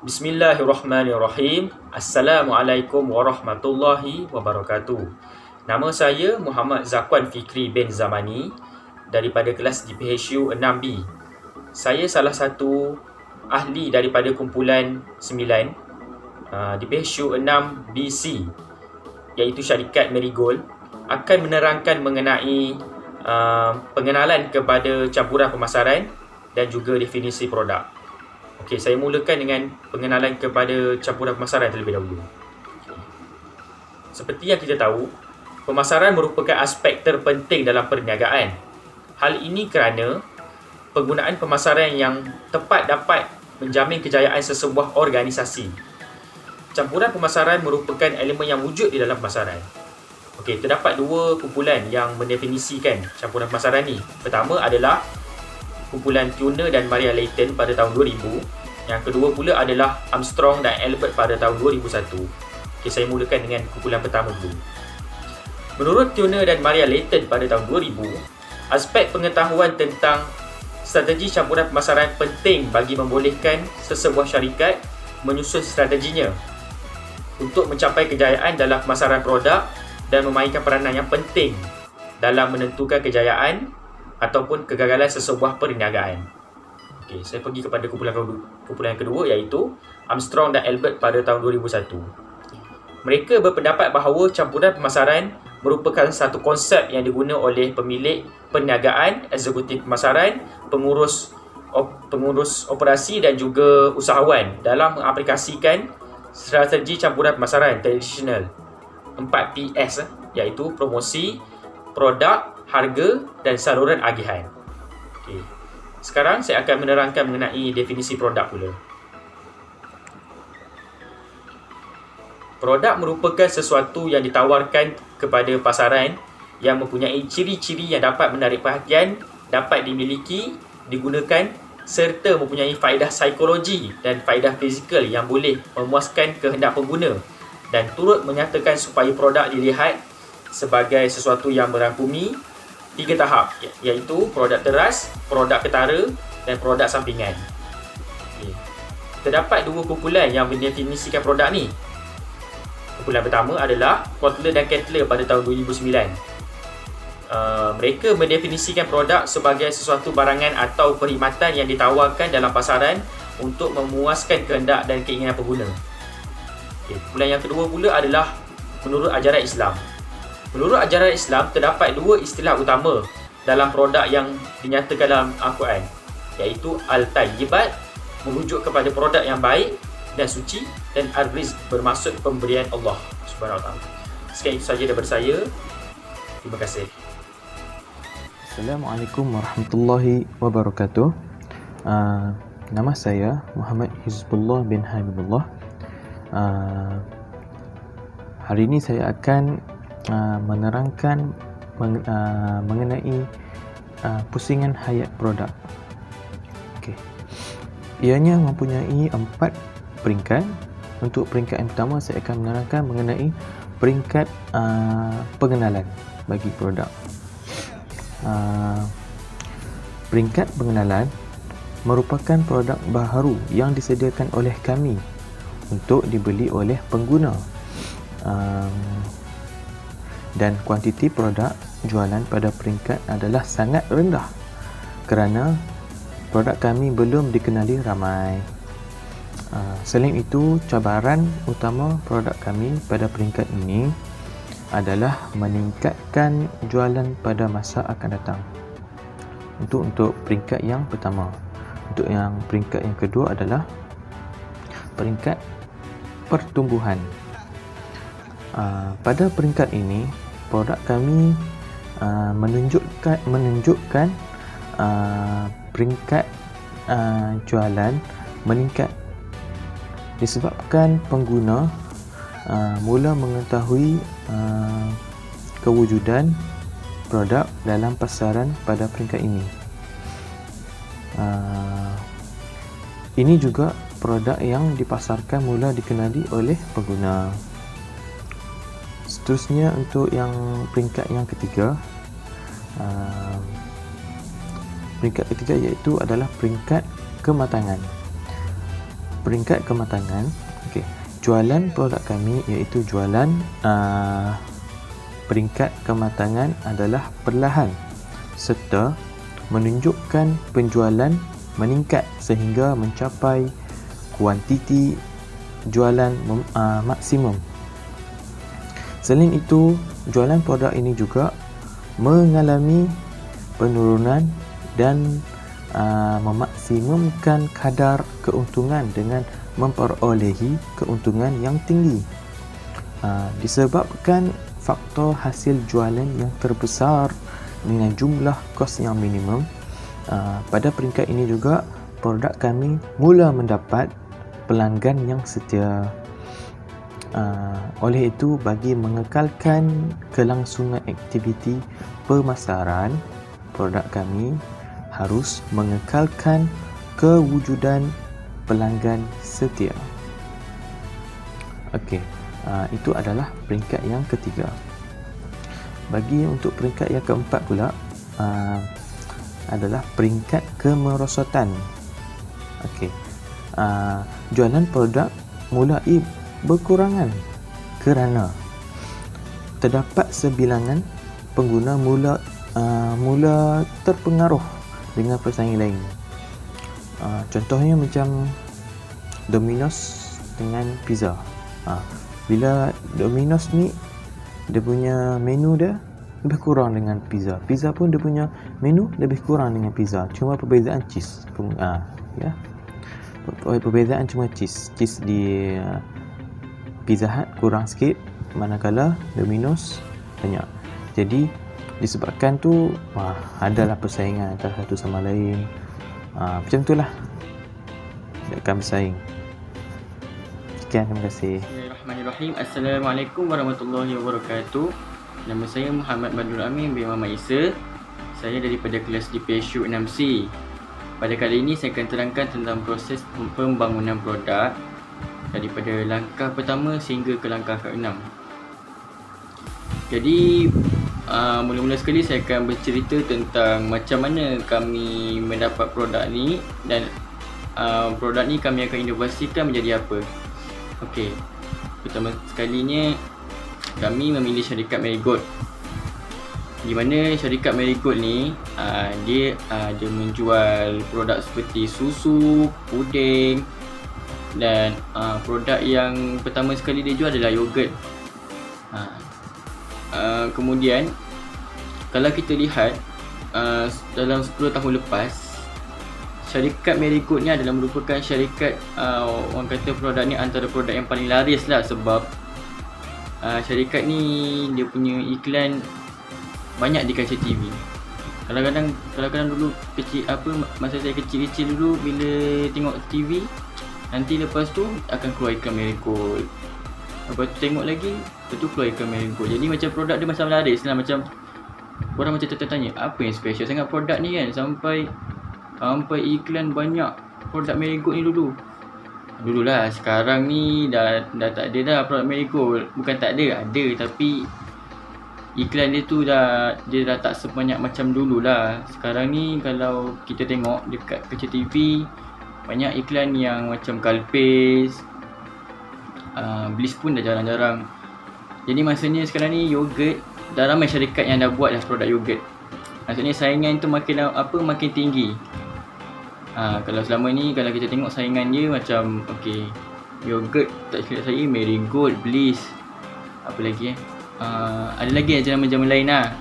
Bismillahirrahmanirrahim. Assalamualaikum warahmatullahi wabarakatuh. Nama saya Muhammad Zakwan Fikri bin Zamani daripada kelas di PHU 6B. Saya salah satu ahli daripada kumpulan 9 di PHU 6BC, iaitu syarikat Marigold, akan menerangkan mengenai pengenalan kepada campuran pemasaran dan juga definisi produk. Okey, saya mulakan dengan pengenalan kepada campuran pemasaran terlebih dahulu. Seperti yang kita tahu, pemasaran merupakan aspek terpenting dalam perniagaan. Hal ini kerana penggunaan pemasaran yang tepat dapat menjamin kejayaan sesebuah organisasi. Campuran pemasaran merupakan elemen yang wujud di dalam pemasaran. Okey, terdapat dua kumpulan yang mendefinisikan campuran pemasaran ni. Pertama adalah kumpulan Turner dan Maria Layton pada tahun 2000. Yang kedua pula adalah Armstrong dan Albert pada tahun 2001. Okay, saya mulakan dengan kumpulan pertama dulu. Menurut Turner dan Maria Layton pada tahun 2000, aspek pengetahuan tentang strategi campuran pemasaran penting bagi membolehkan sesebuah syarikat menyusun strateginya untuk mencapai kejayaan dalam pemasaran produk dan memainkan peranan yang penting dalam menentukan kejayaan ataupun kegagalan sesebuah perniagaan. Okey, saya pergi kepada kumpulan yang kedua, iaitu Armstrong dan Albert pada tahun 2001. Mereka berpendapat bahawa campuran pemasaran merupakan satu konsep yang diguna oleh pemilik perniagaan, eksekutif pemasaran, pengurus operasi dan juga usahawan dalam mengaplikasikan strategi campuran pemasaran tradisional 4Ps, iaitu promosi, produk, harga dan saluran agihan. Okay. Sekarang saya akan menerangkan mengenai definisi produk pula. Produk merupakan sesuatu yang ditawarkan kepada pasaran yang mempunyai ciri-ciri yang dapat menarik perhatian, dapat dimiliki, digunakan serta mempunyai faedah psikologi dan faedah fizikal yang boleh memuaskan kehendak pengguna dan turut menyatakan supaya produk dilihat sebagai sesuatu yang merangkumi 3 tahap, iaitu produk teras, produk ketara dan produk sampingan. Okay. Terdapat dua kumpulan yang mendefinisikan produk ni. Kumpulan pertama adalah Kotler dan Kettler pada tahun 2009. Mereka mendefinisikan produk sebagai sesuatu barangan atau perkhidmatan yang ditawarkan dalam pasaran untuk memuaskan kehendak dan keinginan pengguna. Okay. Kumpulan yang kedua pula adalah menurut ajaran Islam. Menurut ajaran Islam, terdapat dua istilah utama dalam produk yang dinyatakan dalam Al-Quran, iaitu Al-Tayyibat, merujuk kepada produk yang baik dan suci, dan Al-Rizq, bermaksud pemberian Allah SWT. Sekian itu sahaja daripada saya. Terima kasih. Assalamualaikum warahmatullahi wabarakatuh. Nama saya Muhammad Hizbullah bin Habibullah. Hari ini saya akan menerangkan mengenai pusingan hayat produk. Okey. Ianya mempunyai 4 peringkat. Untuk peringkat yang pertama, saya akan menerangkan mengenai peringkat pengenalan bagi produk. Peringkat pengenalan merupakan produk baharu yang disediakan oleh kami untuk dibeli oleh pengguna. Dan kuantiti produk jualan pada peringkat adalah sangat rendah kerana produk kami belum dikenali ramai. Selain itu, cabaran utama produk kami pada peringkat ini adalah meningkatkan jualan pada masa akan datang. Untuk peringkat yang pertama. Untuk yang peringkat yang kedua adalah peringkat pertumbuhan. Pada peringkat ini, produk kami menunjukkan peringkat jualan meningkat disebabkan pengguna mula mengetahui kewujudan produk dalam pasaran pada peringkat ini. Ini juga produk yang dipasarkan mula dikenali oleh pengguna. Seterusnya, untuk yang peringkat yang ketiga, peringkat ketiga iaitu adalah peringkat kematangan. peringkat kematangan, jualan produk kami iaitu jualan peringkat kematangan adalah perlahan serta menunjukkan penjualan meningkat sehingga mencapai kuantiti jualan maksimum. Selain itu, jualan produk ini juga mengalami penurunan dan memaksimumkan kadar keuntungan dengan memperolehi keuntungan yang tinggi. Disebabkan faktor hasil jualan yang terbesar dengan jumlah kos yang minimum, pada peringkat ini juga produk kami mula mendapat pelanggan yang setia. Oleh itu, bagi mengekalkan kelangsungan aktiviti pemasaran, produk kami harus mengekalkan kewujudan pelanggan setia. Itu adalah peringkat yang ketiga. Bagi untuk peringkat yang keempat pula adalah peringkat kemerosotan. Jualan produk mulai berkurangan kerana terdapat sebilangan pengguna mula terpengaruh dengan pesaing lain. Contohnya macam Domino's dengan pizza. Bila Domino's ni dia punya menu dia lebih kurang dengan pizza. Pizza pun dia punya menu lebih kurang dengan pizza. Cuma perbezaan cheese. Perbezaan cuma cheese. Cheese di Pizza Hut kurang sikit, manakala Domino's banyak. Jadi disebabkan tu adalah persaingan antara satu sama lain. Macam itulah dia akan bersaing. Sekian, terima kasih. Bismillahirrahmanirrahim. Assalamualaikum warahmatullahi wabarakatuh. Nama saya Muhammad Badrul Amin bin Muhammad Isa. Saya daripada kelas di PSU 6C. Pada kali ini saya akan terangkan tentang proses pembangunan produk daripada langkah pertama sehingga ke langkah ke-6. Jadi mula-mula sekali saya akan bercerita tentang macam mana kami mendapat produk ni dan produk ni kami akan inovasikan menjadi apa. Pertama sekalinya kami memilih syarikat Marigold. Di mana syarikat Marigold ni dia ada menjual produk seperti susu, puding dan produk yang pertama sekali dia jual adalah yogurt. Kemudian kalau kita lihat dalam 10 tahun lepas, syarikat Marigold ni adalah merupakan syarikat orang kata produk ni antara produk yang paling laris lah, sebab syarikat ni dia punya iklan banyak di kaca TV. Kadang-kadang dulu kecil masa saya kecil-kecil dulu bila tengok TV, nanti lepas tu akan keluar iklan Marigold. Lepas tu tengok lagi, lepas tu keluar iklan Marigold. Jadi macam produk dia macam laris lah, macam orang macam tertanya apa yang special sangat produk ni kan, sampai iklan banyak produk Marigold ni dululah. Sekarang ni dah tak ada dah produk Marigold. Bukan tak ada, tapi iklan dia tu dah tak sebanyak macam dululah. Sekarang ni kalau kita tengok dekat kaca TV, banyak iklan yang macam Calpis, Bliss pun dah jarang-jarang. Jadi maksudnya sekarang ni yogurt dah ramai syarikat yang dah buat dah produk yogurt. Maksudnya saingan tu makin tinggi. Kalau selama ni kalau kita tengok saingan dia macam yogurt tak silap saya Marigold, Bliss, apa lagi ada lagi jaman-jaman lain lah.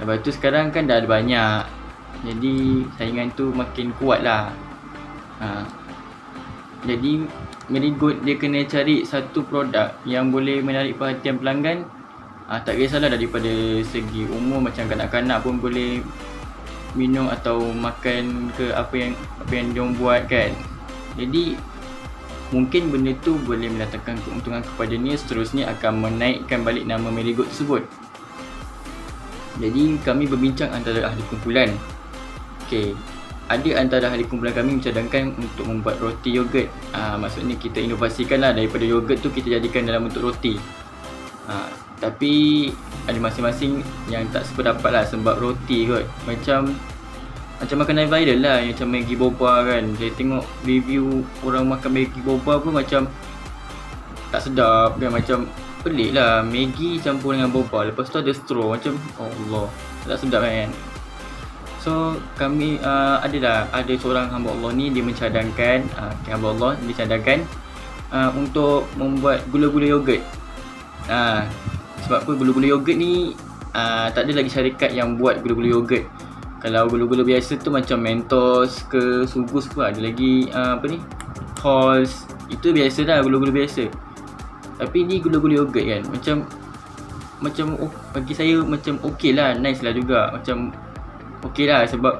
Lepas tu sekarang kan dah ada banyak, jadi saingan tu makin kuat lah. Jadi Marigold dia kena cari satu produk yang boleh menarik perhatian pelanggan. Tak kisahlah daripada segi umur, macam kanak-kanak pun boleh minum atau makan ke apa yang diorang buat kan. Jadi mungkin benda tu boleh mendatangkan keuntungan kepadanya, seterusnya akan menaikkan balik nama Marigold tersebut. Jadi kami berbincang antara ahli kumpulan. Ada antara ahli kumpulan kami mencadangkan untuk membuat roti yogurt. Maksudnya kita inovasikanlah daripada yogurt tu kita jadikan dalam bentuk roti. Tapi ada masing-masing yang tak sependapat lah, sebab roti kot. Macam macam makanan viral lah, yang macam Maggi boba kan. Saya tengok review orang makan Maggi boba pun macam tak sedap kan, macam pelik lah, Maggi campur dengan boba, lepas tu ada straw, macam Allah, tak sedap kan. So kami ada seorang hamba Allah ni, dia mencadangkan hamba Allah dia cadangkan untuk membuat gula-gula yogurt. Sebab apa, gula-gula yogurt ni tak ada lagi syarikat yang buat gula-gula yogurt. Kalau gula-gula biasa tu macam Mentos ke Sugus pun ada lagi Halls, itu biasa dah, gula-gula biasa. Tapi ni gula-gula yogurt kan, macam bagi saya macam okey lah, nice lah juga, macam okey lah. Sebab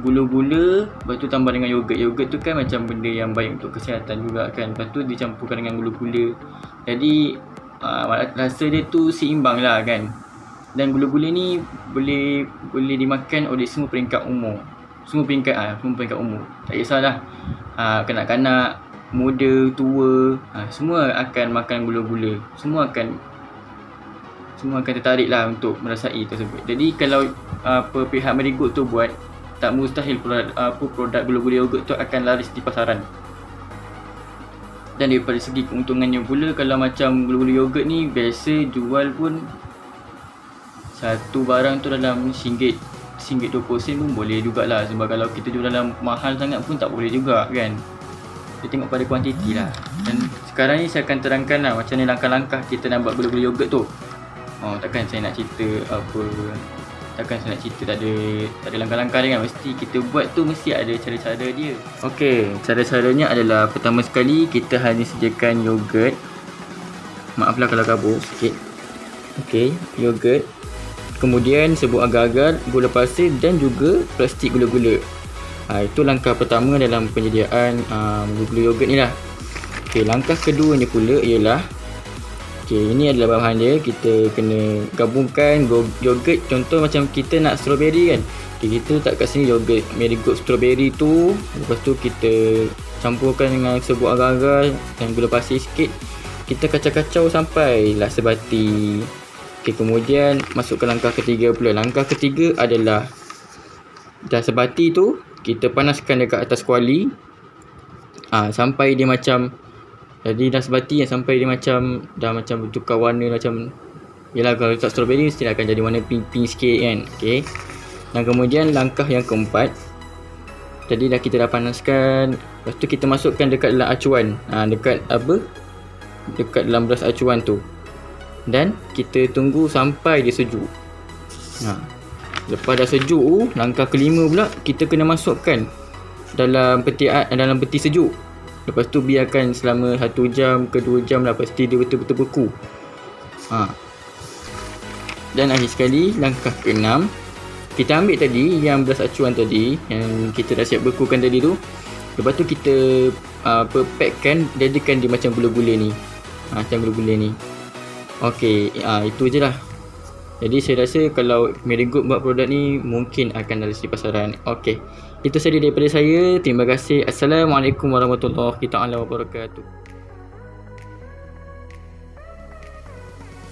gula-gula, lepas tu tambah dengan yogurt. Yogurt tu kan macam benda yang baik untuk kesihatan juga kan. Lepas tu dicampurkan dengan gula-gula, jadi rasa dia tu seimbang lah kan. Dan gula-gula ni boleh dimakan oleh semua peringkat umur. Semua peringkat umur. Tak kisahlah kanak-kanak, muda, tua, semua akan makan gula-gula. Semua akan tertarik lah untuk merasai tersebut. Jadi kalau pihak Marigold tu buat, tak mustahil produk gula-gula yogurt tu akan laris di pasaran. Dan daripada segi keuntungannya pula, kalau macam gula-gula yogurt ni biasa jual pun satu barang tu dalam RM1.20 pun boleh jugalah. Sebab kalau kita jual dalam mahal sangat pun tak boleh juga kan. Kita tengok pada kuantiti lah. Dan sekarang ni saya akan terangkan lah macam ni langkah-langkah kita nak buat gula-gula yogurt tu. Takkan saya nak cerita tak ada langkah-langkah dia kan. Mesti kita buat tu mesti ada cara-cara dia. Okey, cara-caranya adalah pertama sekali kita hanya sediakan yogurt. Maaflah kalau kabur sikit. Okey, yogurt. Kemudian serbuk agar-agar, gula pasir dan juga plastik gula-gula. Itu langkah pertama dalam penyediaan gula-gula yogurt ni lah. Okey, langkah keduanya pula ialah, ini adalah bahan dia. Kita kena gabungkan yogurt. Contoh macam kita nak strawberry kan. Kita letak kat sini yogurt Marigold strawberry tu. Lepas tu kita campurkan dengan serbuk agar-agar dan gula pasir sikit. Kita kacau-kacau sampailah sebati. Kemudian masuk ke langkah ketiga pula. Langkah ketiga adalah dah sebati tu kita panaskan dekat atas kuali sampai dia macam, jadi dah sebati sampai dia macam dah macam bertukar warna, macam yalah, kalau letak strawberry mesti akan jadi warna pink sikit kan. Okey. Dan kemudian langkah yang keempat, jadi kita dah panaskan, lepas tu kita masukkan dekat dalam acuan, dekat dalam beras acuan tu, dan kita tunggu sampai dia sejuk. Lepas dah sejuk, langkah kelima pula kita kena masukkan dalam peti sejuk. Lepas tu biarkan selama 1 jam ke 2 jam lah, pasti dia betul-betul beku. Dan akhir sekali langkah ke-6, kita ambil tadi yang beras acuan tadi yang kita dah siap bekukan tadi tu. Lepas tu kita packkan, jadikan dia macam gula-gula ni. Macam gula-gula ni. Okey, itu je lah. Jadi saya rasa kalau Marigold buat produk ni mungkin akan ada di pasaran. Okey, itu saja daripada saya. Terima kasih. Assalamualaikum warahmatullahi wabarakatuh.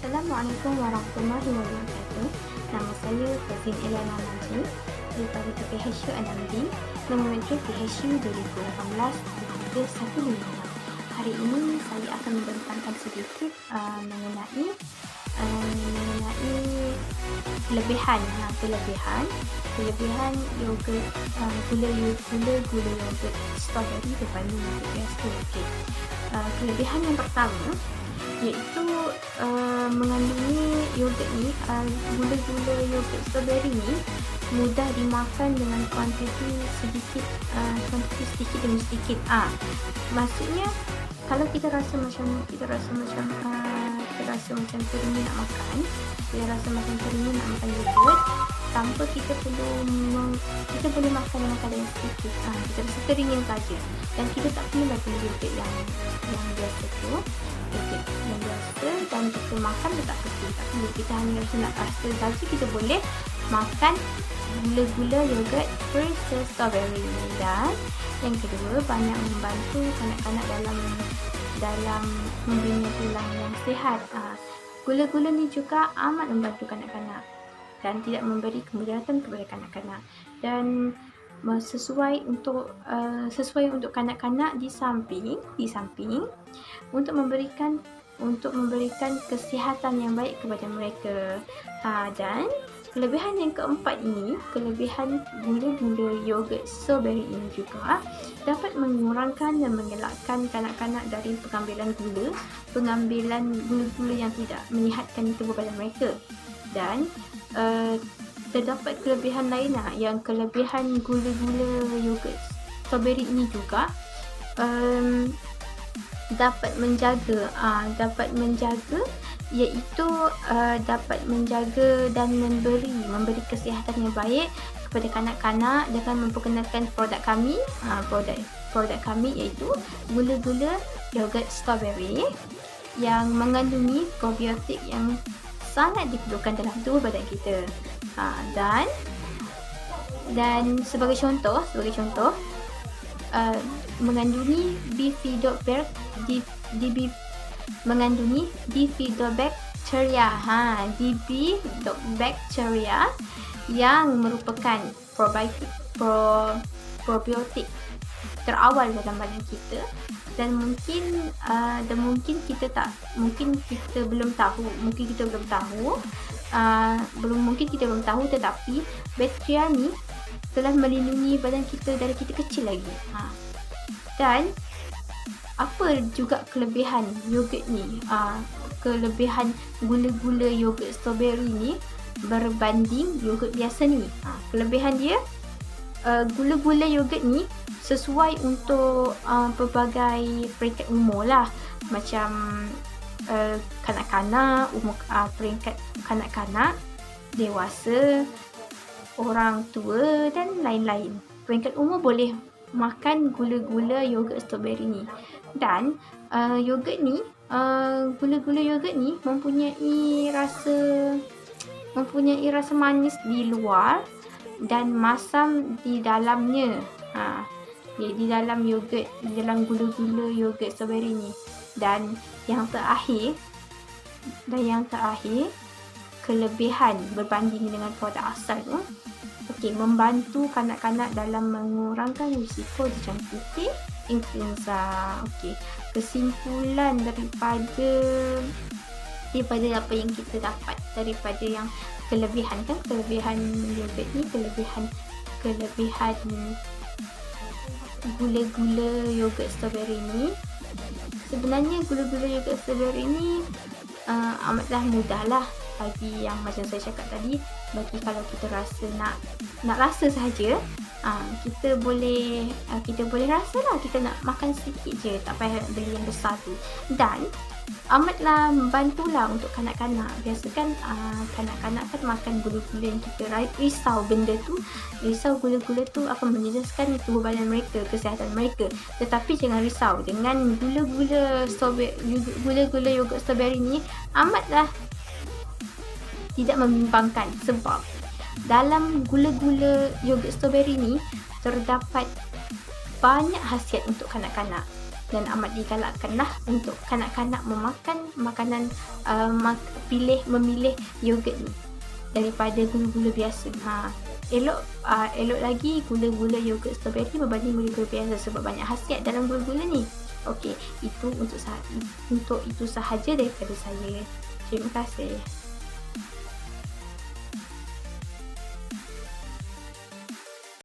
Assalamualaikum warahmatullahi wabarakatuh. Nama saya Fazin Elana Najib daripada PHU Anamdi, nombor menteri PHU 2018-15. Hari ini saya akan membentangkan sedikit mengenai kelebihan yogurt, gula yogurt strawberry berbanding yogurt biasa. Kelebihan yang pertama iaitu mengandungi yogurt ni, gula-gula yogurt strawberry ni mudah dimakan dengan kuantiti sedikit demi sedikit. Maksudnya kalau kita rasa macam teringin nak makan, yogurt tanpa kita boleh makan dengan kadar yang sedikit. Kita rasa teringin saja, dan kita tak perlu beli yogurt yang biasa tu, yogurt yang biasa, dan kita makan dia tak kecil. Tak perlu, kita hanya nak rasa saja, kita boleh makan gula-gula yogurt fresh strawberry. Dan yang kedua, banyak membantu kanak-kanak dalam membina tulang yang sihat. Gula-gula ni juga amat membantu kanak-kanak dan tidak memberi kemudaratan kepada kanak-kanak. Dan sesuai untuk kanak-kanak di samping untuk memberikan kesihatan yang baik kepada mereka. Dan kelebihan yang keempat ini, kelebihan gula-gula yogurt strawberry ini juga dapat mengurangkan dan mengelakkan kanak-kanak dari pengambilan gula-gula yang tidak menyihatkan tubuh badan mereka. Dan terdapat kelebihan lain yang kelebihan gula-gula yogurt strawberry ini juga dapat menjaga iaitu dapat menjaga dan memberi kesihatan yang baik kepada kanak-kanak dengan memperkenalkan produk kami iaitu gula-gula yogurt strawberry yang mengandungi probiotik yang sangat diperlukan dalam tubuh badan kita. Dan sebagai contoh mengandungi mengandungi bifidobacteria yang merupakan probiotik terawal dalam badan kita. Dan mungkin kita belum tahu tetapi bakteria ni telah melindungi badan kita dari kita kecil lagi. Dan apa juga kelebihan yogurt ni? Kelebihan gula-gula yogurt strawberry ni berbanding yogurt biasa ni. Kelebihan dia, gula-gula yogurt ni sesuai untuk pelbagai peringkat umur lah. Macam kanak-kanak, peringkat kanak-kanak, dewasa, orang tua dan lain-lain. Peringkat umur boleh makan gula-gula yogurt strawberry ni. Dan gula-gula yogurt ni mempunyai rasa manis di luar dan masam di dalamnya. Di dalam gula-gula yogurt strawberry ni. Dan yang terakhir kelebihan berbanding dengan produk asal tu, membantu kanak-kanak dalam mengurangkan risiko dijangkiti influenza. Kesimpulan daripada apa yang kita dapat daripada yang kelebihan yogurt ni, kelebihan gula-gula yogurt strawberry ni. Sebenarnya gula-gula yogurt strawberry ni amatlah mudah lah bagi yang macam saya cakap tadi, bagi kalau kita rasa nak rasa sahaja, kita boleh rasa lah, kita nak makan sikit je, tak payah beli yang besar tu. Dan amatlah membantulah untuk kanak-kanak. Biasa kan kanak-kanak kan makan gula-gula yang kita risau gula-gula tu akan menjejaskan tubuh badan mereka, kesihatan mereka. Tetapi jangan risau, dengan gula-gula yogurt strawberry ni amatlah tidak membimbangkan, sebab dalam gula-gula yogurt strawberry ni terdapat banyak khasiat untuk kanak-kanak. Dan amat digalakkanlah untuk kanak-kanak memakan makanan, memilih yogurt ni daripada gula-gula biasa. Elok lagi gula-gula yogurt strawberry berbanding gula-gula biasa sebab banyak khasiat dalam gula-gula ni. Itu untuk itu sahaja daripada saya. Terima kasih.